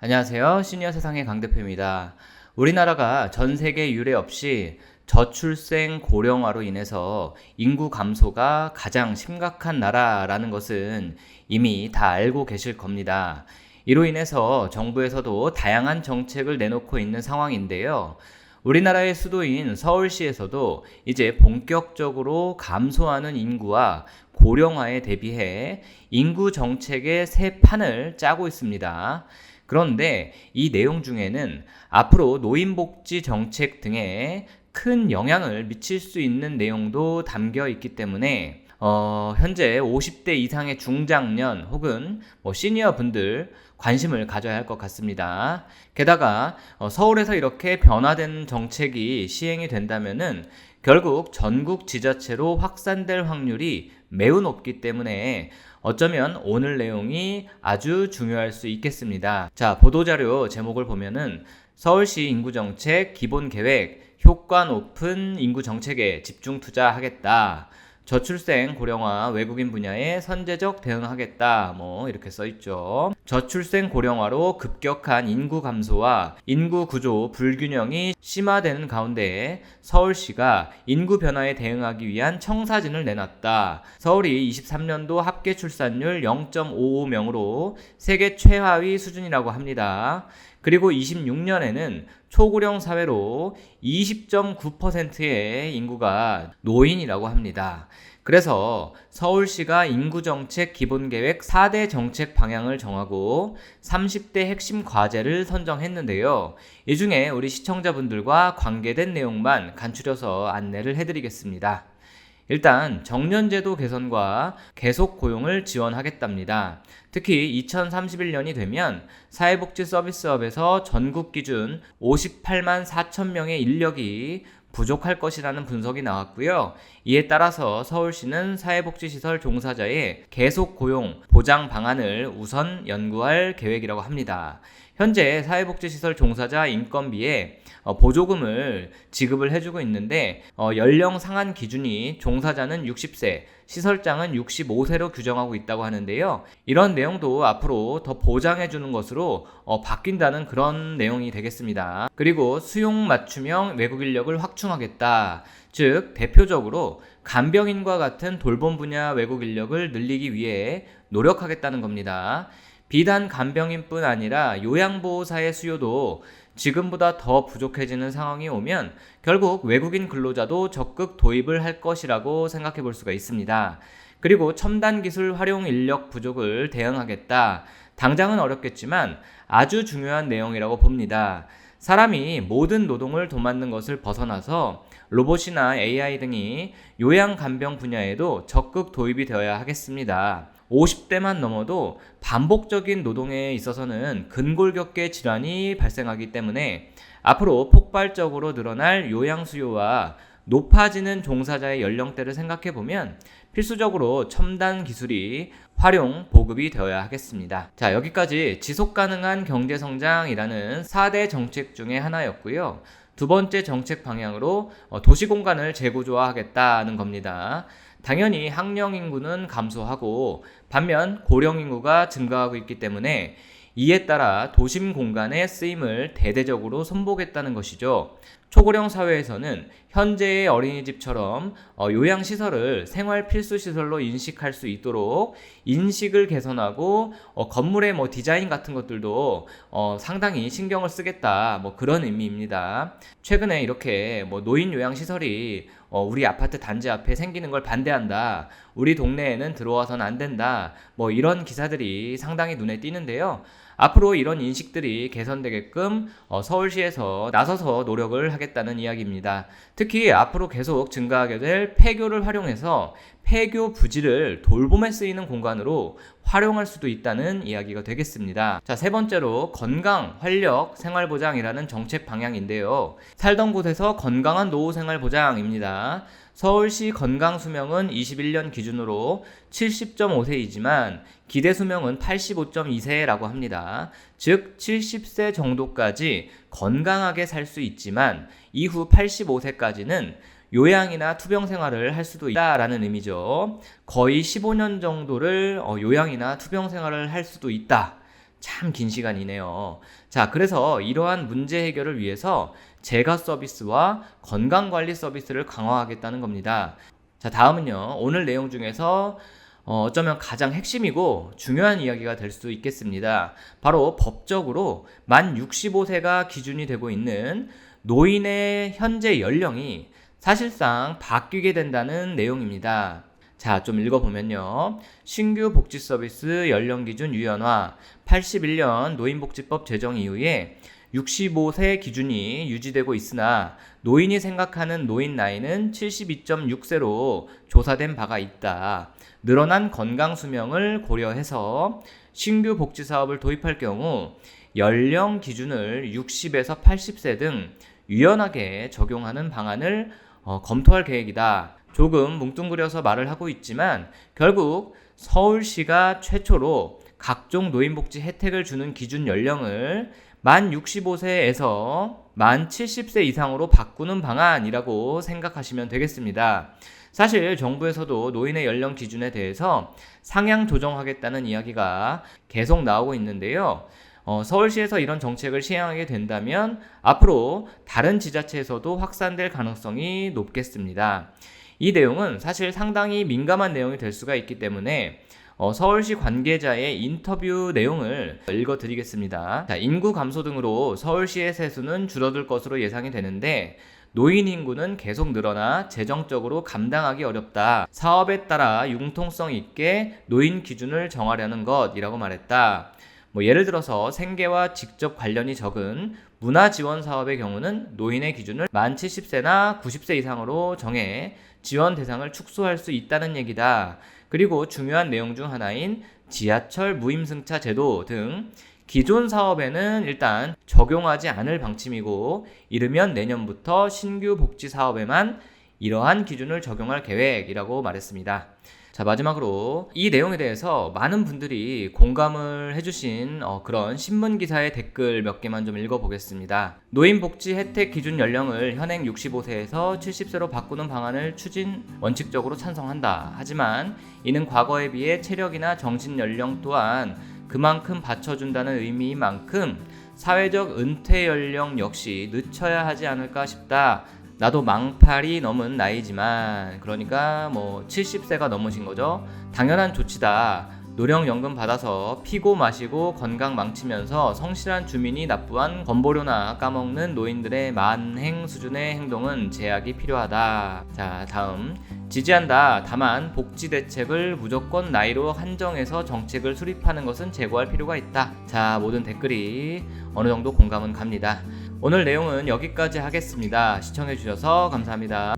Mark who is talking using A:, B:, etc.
A: 안녕하세요. 시니어 세상의 강 대표입니다. 우리나라가 전 세계 유례 없이 저출생 고령화로 인해서 인구 감소가 가장 심각한 나라라는 것은 이미 다 알고 계실 겁니다. 이로 인해서 정부에서도 다양한 정책을 내놓고 있는 상황인데요. 우리나라의 수도인 서울시에서도 이제 본격적으로 감소하는 인구와 고령화에 대비해 인구 정책의 새 판을 짜고 있습니다. 그런데 이 내용 중에는 앞으로 노인복지 정책 등에 큰 영향을 미칠 수 있는 내용도 담겨 있기 때문에 현재 50대 이상의 중장년 혹은 시니어 분들 관심을 가져야 할 것 같습니다. 게다가 서울에서 이렇게 변화된 정책이 시행이 된다면은 결국 전국 지자체로 확산될 확률이 매우 높기 때문에 어쩌면 오늘 내용이 아주 중요할 수 있겠습니다. 자, 보도자료 제목을 보면은 서울시 인구정책 기본계획 효과 높은 인구정책에 집중 투자하겠다. 저출생 고령화 외국인 분야에 선제적 대응하겠다. 이렇게 써있죠. 저출생 고령화로 급격한 인구 감소와 인구 구조 불균형이 심화되는 가운데 서울시가 인구 변화에 대응하기 위한 청사진을 내놨다. 서울이 23년도 합계 출산율 0.55명으로 세계 최하위 수준이라고 합니다. 그리고 26년에는 초고령 사회로 20.9%의 인구가 노인이라고 합니다. 그래서 서울시가 인구정책 기본계획 4대 정책 방향을 정하고 30대 핵심 과제를 선정했는데요. 이 중에 우리 시청자분들과 관계된 내용만 간추려서 안내를 해드리겠습니다. 일단 정년제도 개선과 계속 고용을 지원하겠답니다. 특히 2031년이 되면 사회복지 서비스업에서 전국 기준 58만 4천 명의 인력이 부족할 것이라는 분석이 나왔고요. 이에 따라서 서울시는 사회복지시설 종사자의 계속 고용 보장 방안을 우선 연구할 계획이라고 합니다. 현재 사회복지시설 종사자 인건비에 보조금을 지급을 해주고 있는데 연령 상한 기준이 종사자는 60세, 시설장은 65세로 규정하고 있다고 하는데요. 이런 내용도 앞으로 더 보장해주는 것으로 바뀐다는 그런 내용이 되겠습니다. 그리고 수용 맞춤형 외국 인력을 확충하겠다. 즉 대표적으로 간병인과 같은 돌봄 분야 외국 인력을 늘리기 위해 노력하겠다는 겁니다. 비단 간병인뿐 아니라 요양보호사의 수요도 지금보다 더 부족해지는 상황이 오면 결국 외국인 근로자도 적극 도입을 할 것이라고 생각해 볼 수가 있습니다. 그리고 첨단 기술 활용 인력 부족을 대응하겠다. 당장은 어렵겠지만 아주 중요한 내용이라고 봅니다. 사람이 모든 노동을 도맡는 것을 벗어나서 로봇이나 AI 등이 요양 간병 분야에도 적극 도입이 되어야 하겠습니다. 50대만 넘어도 반복적인 노동에 있어서는 근골격계 질환이 발생하기 때문에 앞으로 폭발적으로 늘어날 요양 수요와 높아지는 종사자의 연령대를 생각해보면 필수적으로 첨단 기술이 활용, 보급이 되어야 하겠습니다. 자, 여기까지 지속가능한 경제성장이라는 4대 정책 중에 하나였고요. 두 번째 정책 방향으로 도시공간을 재구조화하겠다는 겁니다. 당연히 학령 인구는 감소하고 반면 고령 인구가 증가하고 있기 때문에 이에 따라 도심 공간의 쓰임을 대대적으로 손보겠다는 것이죠. 초고령 사회에서는 현재의 어린이집처럼 요양시설을 생활 필수시설로 인식할 수 있도록 인식을 개선하고 건물의 디자인 같은 것들도 상당히 신경을 쓰겠다 그런 의미입니다. 최근에 이렇게 노인 요양시설이 우리 아파트 단지 앞에 생기는 걸 반대한다. 우리 동네에는 들어와서는 안 된다. 이런 기사들이 상당히 눈에 띄는데요. 앞으로 이런 인식들이 개선되게끔 서울시에서 나서서 노력을 하겠다는 이야기입니다. 특히 앞으로 계속 증가하게 될 폐교를 활용해서 폐교 부지를 돌봄에 쓰이는 공간으로 활용할 수도 있다는 이야기가 되겠습니다. 자, 세 번째로 건강, 활력, 생활보장이라는 정책 방향인데요. 살던 곳에서 건강한 노후 생활 보장입니다. 서울시 건강수명은 21년 기준으로 70.5세이지만 기대 수명은 85.2세라고 합니다. 즉 70세 정도까지 건강하게 살 수 있지만 이후 85세까지는 요양이나 투병 생활을 할 수도 있다라는 의미죠. 거의 15년 정도를 요양이나 투병 생활을 할 수도 있다. 참 긴 시간이네요. 자, 그래서 이러한 문제 해결을 위해서 재가 서비스와 건강관리 서비스를 강화하겠다는 겁니다. 자, 다음은요. 오늘 내용 중에서 어쩌면 가장 핵심이고 중요한 이야기가 될 수 있겠습니다. 바로 법적으로 만 65세가 기준이 되고 있는 노인의 현재 연령이 사실상 바뀌게 된다는 내용입니다. 자, 좀 읽어보면요. 신규 복지 서비스 연령 기준 유연화 81년 노인복지법 제정 이후에 65세 기준이 유지되고 있으나 노인이 생각하는 노인 나이는 72.6세로 조사된 바가 있다. 늘어난 건강 수명을 고려해서 신규 복지 사업을 도입할 경우 연령 기준을 60에서 80세 등 유연하게 적용하는 방안을 검토할 계획이다. 조금 뭉뚱그려서 말을 하고 있지만 결국 서울시가 최초로 각종 노인복지 혜택을 주는 기준 연령을 만 65세에서 만 70세 이상으로 바꾸는 방안이라고 생각하시면 되겠습니다. 사실 정부에서도 노인의 연령 기준에 대해서 상향 조정하겠다는 이야기가 계속 나오고 있는데요. 서울시에서 이런 정책을 시행하게 된다면 앞으로 다른 지자체에서도 확산될 가능성이 높겠습니다. 이 내용은 사실 상당히 민감한 내용이 될 수가 있기 때문에 서울시 관계자의 인터뷰 내용을 읽어드리겠습니다. 자, 인구 감소 등으로 서울시의 세수는 줄어들 것으로 예상이 되는데 노인 인구는 계속 늘어나 재정적으로 감당하기 어렵다. 사업에 따라 융통성 있게 노인 기준을 정하려는 것이라고 말했다. 예를 들어서 생계와 직접 관련이 적은 문화지원 사업의 경우는 노인의 기준을 만 70세나 90세 이상으로 정해 지원 대상을 축소할 수 있다는 얘기다. 그리고 중요한 내용 중 하나인 지하철 무임승차 제도 등 기존 사업에는 일단 적용하지 않을 방침이고 이르면 내년부터 신규 복지 사업에만 이러한 기준을 적용할 계획이라고 말했습니다. 자, 마지막으로 이 내용에 대해서 많은 분들이 공감을 해주신 그런 신문기사의 댓글 몇 개만 좀 읽어보겠습니다. 노인복지 혜택 기준 연령을 현행 65세에서 70세로 바꾸는 방안을 추진 원칙적으로 찬성한다. 하지만 이는 과거에 비해 체력이나 정신 연령 또한 그만큼 받쳐준다는 의미인 만큼 사회적 은퇴 연령 역시 늦춰야 하지 않을까 싶다. 나도 망팔이 넘은 나이지만 그러니까 70세가 넘으신 거죠. 당연한 조치다. 노령연금 받아서 피고 마시고 건강 망치면서 성실한 주민이 납부한 건보료나 까먹는 노인들의 만행 수준의 행동은 제약이 필요하다. 자, 다음. 지지한다. 다만 복지 대책을 무조건 나이로 한정해서 정책을 수립하는 것은 제고할 필요가 있다. 자, 모든 댓글이 어느 정도 공감은 갑니다. 오늘 내용은 여기까지 하겠습니다. 시청해주셔서 감사합니다.